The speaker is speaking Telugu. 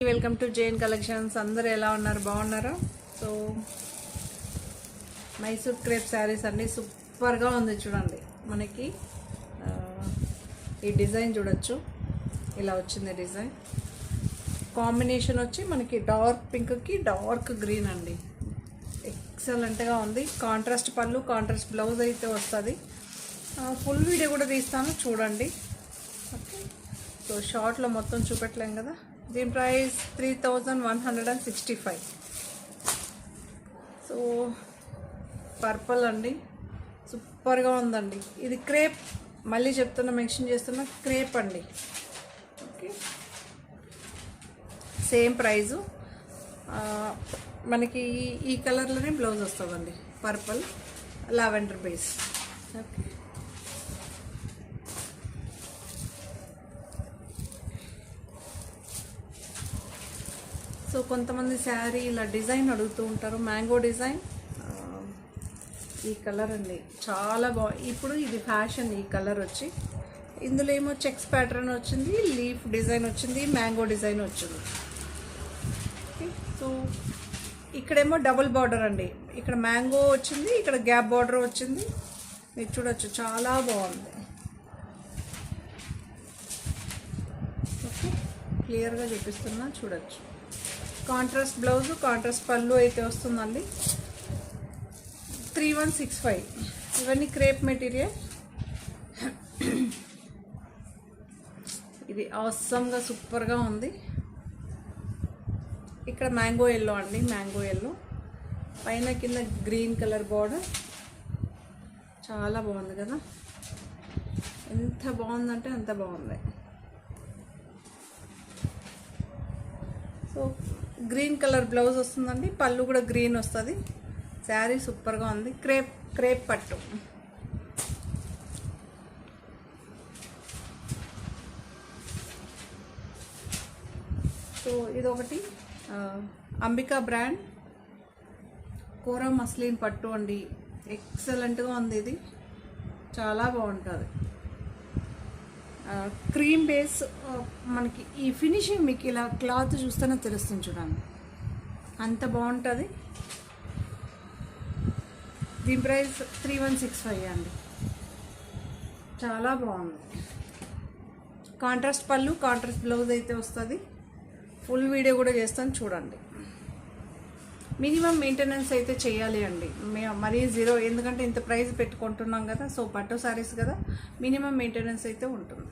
Welcome to Jain collections. అందరూ ఎలా ఉన్నారు? బాగున్నారా? సో మైసూర్ క్రేప్ శారీస్ అండి, సూపర్గా ఉంది. చూడండి, మనకి ఈ డిజైన్ చూడొచ్చు, ఇలా వచ్చింది డిజైన్. కాంబినేషన్ వచ్చి మనకి డార్క్ పింక్కి డార్క్ గ్రీన్ అండి, ఎక్సలెంట్గా ఉంది. కాంట్రాస్ట్ పళ్ళు, కాంట్రాస్ట్ బ్లౌజ్ అయితే వస్తుంది. ఫుల్ వీడియో కూడా తీస్తాను, చూడండి. ఓకే, సో షార్ట్లో మొత్తం చూపెట్టలేం కదా. దీని ప్రైస్ 3165. సో పర్పుల్ అండి, సూపర్గా ఉందండి. ఇది క్రేప్, మళ్ళీ చెప్తున్నా, మెన్షన్ చేస్తున్నా, క్రేప్ అండి. Okay, same price. మనకి ఈ కలర్లోనే బ్లౌజ్ వస్తుందండి, purple lavender base. Okay, so కొంతమంది శారీ ఇలా డిజైన్ అడుగుతూ ఉంటారు, మ్యాంగో డిజైన్. ఈ కలర్ అండి చాలా ఇప్పుడు ఇది ఫ్యాషన్. ఈ కలర్ వచ్చి ఇందులో ఏమో చెక్స్ ప్యాటర్న్ వచ్చింది, లీఫ్ డిజైన్ వచ్చింది, మ్యాంగో డిజైన్ వచ్చింది. ఓకే, సో ఇక్కడేమో డబుల్ బార్డర్ అండి, ఇక్కడ మ్యాంగో వచ్చింది, ఇక్కడ గ్యాప్ బార్డర్ వచ్చింది. మీరు చూడొచ్చు, చాలా బాగుంది. ఓకే, క్లియర్గా చూపిస్తున్నా, చూడొచ్చు. కాంట్రాస్ట్ బ్లౌజ్, కాంట్రాస్ట్ పళ్ళు అయితే వస్తుందండి. 3165. ఇవన్నీ క్రేప్ మెటీరియల్. ఇది అవసరంగా సూపర్గా ఉంది. ఇక్కడ మ్యాంగో ఎల్లో అండి, మ్యాంగో ఎల్లో పైన కింద గ్రీన్ కలర్ బార్డర్. చాలా బాగుంది కదా, ఎంత బాగుందంటే అంత బాగుంది. సో గ్రీన్ కలర్ బ్లౌజ్ వస్తుందండి, పళ్ళు కూడా గ్రీన్ వస్తుంది. శారీ సూపర్గా ఉంది, క్రేప్ పట్టు. సో ఇదొకటి అంబికా బ్రాండ్ కోరా మస్లిన్ పట్టు అండి, ఎక్సలెంట్గా ఉంది. ఇది చాలా బాగుంటుంది. క్రీమ్ బేస్, మనకి ఈ ఫినిషింగ్ మీకు ఇలా క్లాత్ చూస్తేనే తెలుస్తుంది, చూడండి, అంత బాగుంటుంది. దీని ప్రైస్ 3165 అండి, చాలా బాగుంది. కాంట్రాస్ట్ పళ్ళు, కాంట్రాస్ట్ బ్లౌజ్ అయితే వస్తుంది. ఫుల్ వీడియో కూడా చేస్తాను, చూడండి. మినిమం మెయింటెనెన్స్ అయితే చేయాలి అండి, మరీ జీరో, ఎందుకంటే ఇంత ప్రైస్ పెట్టుకుంటున్నాం కదా. సో పట్టు శారీస్ కదా, మినిమం మెయింటెనెన్స్ అయితే ఉంటుంది.